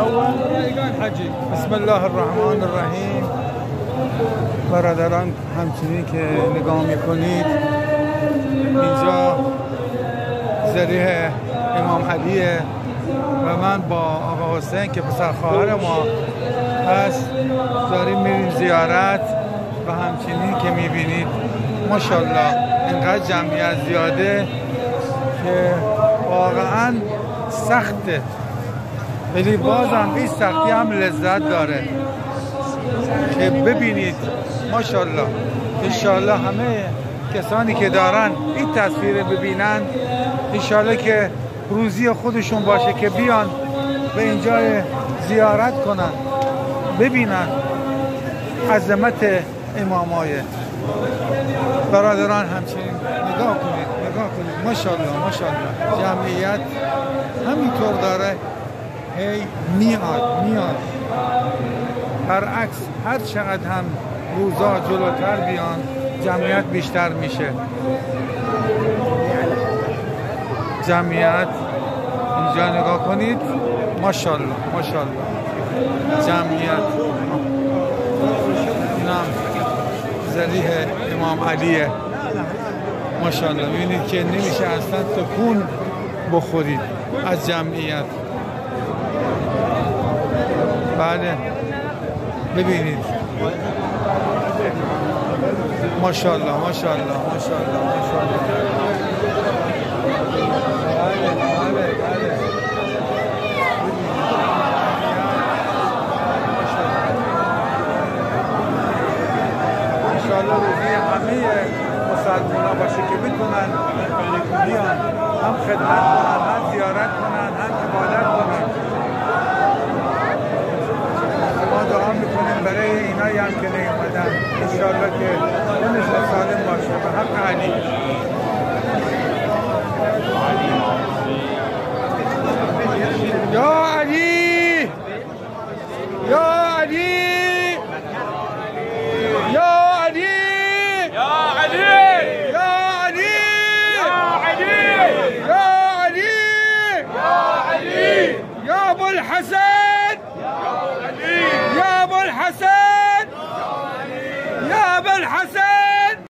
اول. بسم الله الرحمن الرحیم. برادران همچنین که نگاه میکنید اینجا ذریح امام علیه و من با آقا حسین که پسر خواهر ما هست داریم میریم زیارت و همچنین که میبینید ماشاءالله اینقدر جمعیت زیاده که واقعا سخته، ولی بازم این سختی هم لذت داره که ببینید ماشاءالله. انشاءالله همه کسانی که دارن این تصویر ببینن انشاءالله که روزی خودشون باشه که بیان به اینجا زیارت کنن، ببینن عظمت امامای. برادران همچنین نگاه کنید ماشاءالله جمعیت همینطور داره هی میاد. برعکس هر چقدر هم روزا جلوتر بیان جمعیت بیشتر میشه. جمعیت اینجا نگاه کنید ماشاءالله جمعیت. اینم ذریح امام علیه ماشاءالله. ببینید که نمیشه اصلا تکون بخورید از جمعیت. بله ببینید ماشاءالله. انشاءالله روزی همه مسلمان باشه که بتونن بیان هم خدمت کنن، هم زیارت کنن، هم عبادت کنن. ما دعا میکنیم برای اینایی هم که نیومدن انشاءالله که دلشون سالم باشه به حق علی.